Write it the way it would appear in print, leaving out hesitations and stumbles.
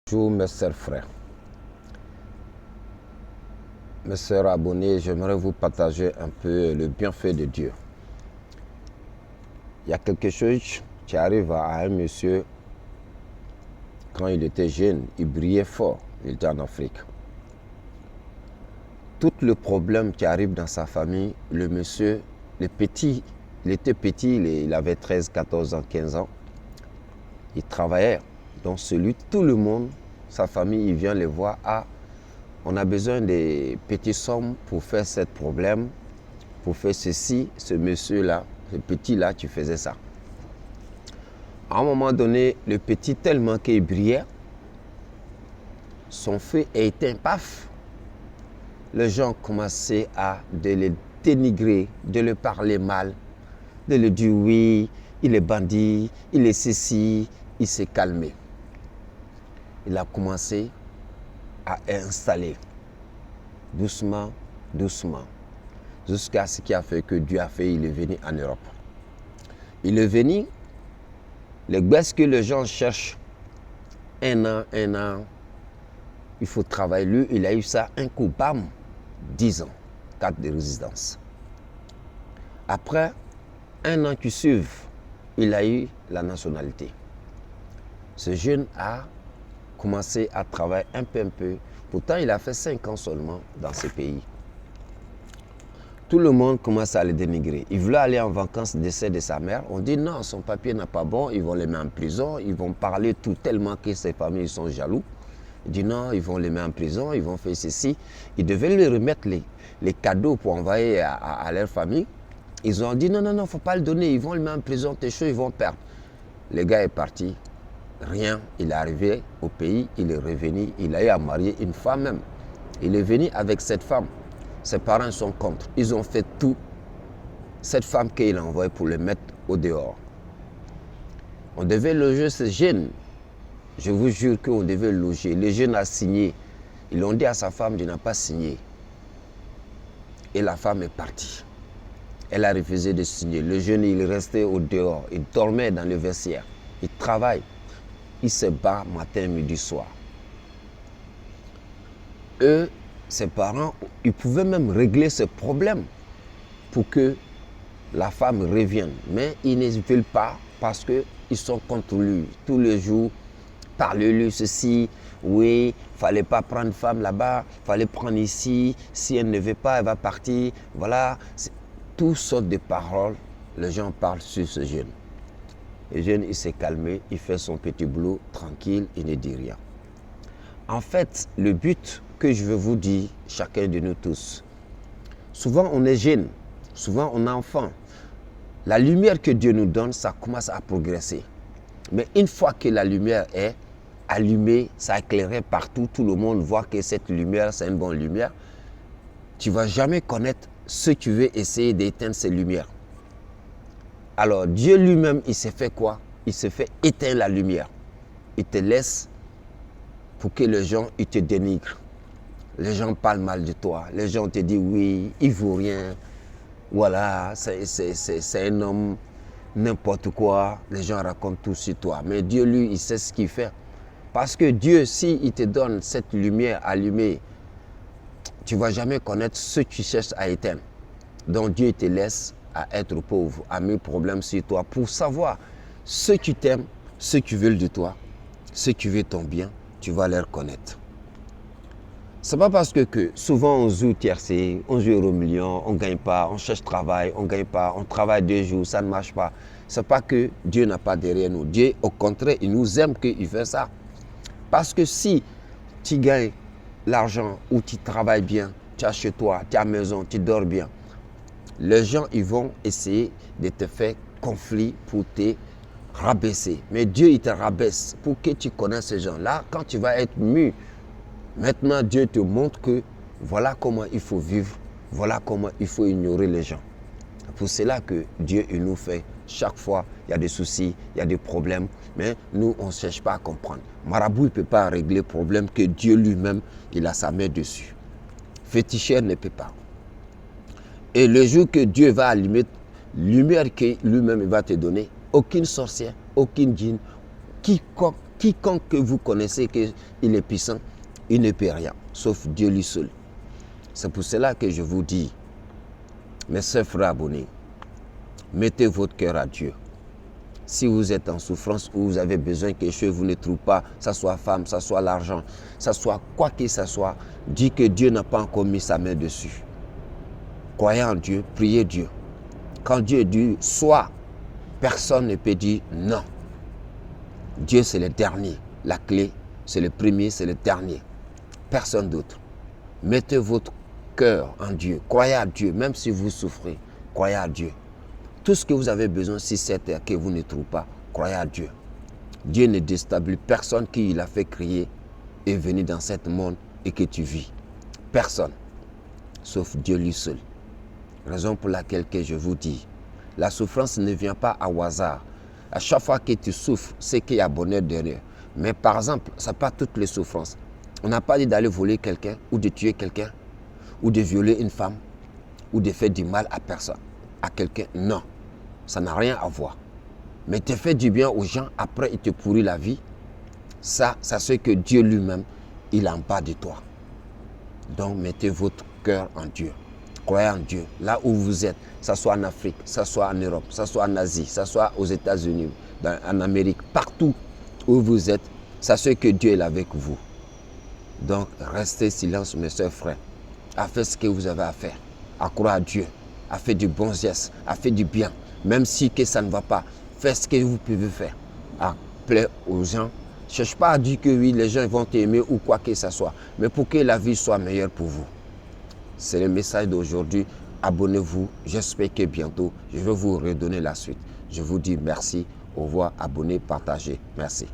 Bonjour mes chers frères, mes sœurs abonnés, j'aimerais vous partager un peu le bienfait de Dieu. Il y a quelque chose qui arrive à un monsieur quand il était jeune, il brillait fort, il était en Afrique. Tout le problème qui arrive dans sa famille, le monsieur, il était petit, il avait 13, 14 ans, 15 ans, il travaillait dans tout le monde, sa famille, il vient les voir, on a besoin des petites sommes pour faire ce problème, pour faire ceci, ce monsieur-là, ce petit-là, tu faisais ça. À un moment donné, le petit, tellement qu'il brillait, son feu est éteint, paf. Les gens commençaient de le dénigrer, de le parler mal, de le dire oui, il est bandit, il est ceci, il s'est calmé. Il a commencé à installer doucement, doucement, jusqu'à ce qui a fait que Dieu a fait, il est venu en Europe. Il est venu, les baisses que les gens cherchent, un an, il faut travailler. Lui, il a eu ça un coup, bam, 10 ans, carte de résidence. Après, un an qui suit, il a eu la nationalité. Ce jeune a commencé à travailler un peu. Pourtant, il a fait 5 ans seulement dans ce pays. Tout le monde commence à le dénigrer. Il voulait aller en vacances, décès de sa mère. On dit non, son papier n'est pas bon, ils vont le mettre en prison, ils vont parler tout tellement que ses familles sont jaloux. Il dit non, ils vont le mettre en prison, ils vont faire ceci. Ils devaient lui remettre les cadeaux pour envoyer à leur famille. Ils ont dit non, il ne faut pas le donner, ils vont le mettre en prison, tes choses, ils vont perdre. Le gars est parti, rien, il est arrivé au pays, il est revenu, il a eu à marier une femme même. Il est venu avec cette femme. Ses parents sont contre. Ils ont fait tout. Cette femme qu'il a envoyée pour le mettre au dehors. On devait loger ce jeune. Je vous jure qu'on devait loger. Le jeune a signé. Ils l'ont dit à sa femme, tu n'as pas signé. Et la femme est partie. Elle a refusé de signer. Le jeune, il est resté au dehors. Il dormait dans le vestiaire. Il travaille. Il se bat matin, midi, soir. Eux, ses parents, ils pouvaient même régler ce problème pour que la femme revienne. Mais ils ne veulent pas parce qu'ils sont contre lui. Tous les jours, parlez-lui ceci, oui, il ne fallait pas prendre femme là-bas, il fallait prendre ici, si elle ne veut pas, elle va partir. Voilà, toutes sortes de paroles, les gens parlent sur ce jeune. Le jeune, il s'est calmé, il fait son petit boulot tranquille, il ne dit rien. En fait, le but que je veux vous dire, chacun de nous tous, souvent on est jeune, souvent on est enfant. La lumière que Dieu nous donne, ça commence à progresser. Mais une fois que la lumière est allumée, ça éclairait partout, tout le monde voit que cette lumière, c'est une bonne lumière. Tu ne vas jamais connaître ce que tu veux essayer d'éteindre ces lumières. Alors Dieu lui-même, il s'est fait quoi? Il s'est fait éteindre la lumière. Il te laisse pour que les gens ils te dénigrent. Les gens parlent mal de toi. Les gens te disent oui, il ne vaut rien. Voilà, c'est un homme, n'importe quoi. Les gens racontent tout sur toi. Mais Dieu, lui, il sait ce qu'il fait. Parce que Dieu, s'il te donne cette lumière allumée, tu ne vas jamais connaître ce que tu cherches à éteindre. Donc Dieu te laisse à être pauvre, à mettre problème sur toi pour savoir ce que tu t'aimes, ce que tu veux de toi, ce que tu veux ton bien, tu vas les reconnaître. Ce n'est pas parce que souvent on joue tiercé, on joue au million, on ne gagne pas, on cherche travail, on ne gagne pas, on travaille 2 jours, ça ne marche pas. Ce n'est pas que Dieu n'a pas derrière nous. Dieu, au contraire, il nous aime qu'il fait ça. Parce que si tu gagnes l'argent ou tu travailles bien, tu as chez toi, tu as maison, tu dors bien, les gens ils vont essayer de te faire conflit pour te rabaisser. Mais Dieu, il te rabaisse pour que tu connaisses ces gens-là. Quand tu vas être mûr, maintenant, Dieu te montre que voilà comment il faut vivre, voilà comment il faut ignorer les gens. C'est pour cela que Dieu, il nous fait chaque fois, il y a des soucis, il y a des problèmes, mais nous, on ne cherche pas à comprendre. Marabout, il ne peut pas régler le problème que Dieu lui-même, il a sa main dessus. Féticheur ne peut pas. Et le jour que Dieu va allumer, lumière que lui-même va te donner, aucune sorcière, aucune djinn, quiconque quiconque que vous connaissez qu'il est puissant, il ne peut rien, sauf Dieu lui seul. C'est pour cela que je vous dis, mes sœurs, frères abonnés, mettez votre cœur à Dieu. Si vous êtes en souffrance ou vous avez besoin que quelque chose vous ne trouve pas, ça soit femme, ça soit l'argent, ça soit quoi que ce soit, dites que Dieu n'a pas encore mis sa main dessus. Croyez en Dieu, priez Dieu. Quand Dieu dit soit, personne ne peut dire non. Dieu, c'est le dernier. La clé, c'est le premier, c'est le dernier. Personne d'autre. Mettez votre cœur en Dieu. Croyez à Dieu, même si vous souffrez. Croyez à Dieu. Tout ce que vous avez besoin, si c'est que vous ne trouvez pas, croyez à Dieu. Dieu ne déstabilise personne qui il a fait crier et venir dans ce monde et que tu vis. Personne, sauf Dieu lui seul. Raison pour laquelle que je vous dis, la souffrance ne vient pas au hasard. À chaque fois que tu souffres, c'est qu'il y a bonheur derrière. Mais par exemple, ce n'est pas toutes les souffrances. On n'a pas dit d'aller voler quelqu'un ou de tuer quelqu'un ou de violer une femme ou de faire du mal à personne, à quelqu'un. Non, ça n'a rien à voir. Mais tu fais du bien aux gens, après il te pourrit la vie. Ça c'est que Dieu lui-même, il en parle de toi. Donc mettez votre cœur en Dieu. Croyez en Dieu. Là où vous êtes, que ce soit en Afrique, que ce soit en Europe, que ce soit en Asie, que ce soit aux États-Unis, en Amérique, partout où vous êtes, sachez que Dieu est avec vous. Donc restez silence, mes soeurs, frères. À faire ce que vous avez à faire. À croire à Dieu. À faire du bon geste. À faire du bien. Même si que ça ne va pas. Faites ce que vous pouvez faire. À plaire aux gens. Ne cherche pas à dire que oui, les gens vont t'aimer ou quoi que ce soit. Mais pour que la vie soit meilleure pour vous. C'est le message d'aujourd'hui. Abonnez-vous. J'espère que bientôt, je vais vous redonner la suite. Je vous dis merci. Au revoir. Abonnez, partagez. Merci.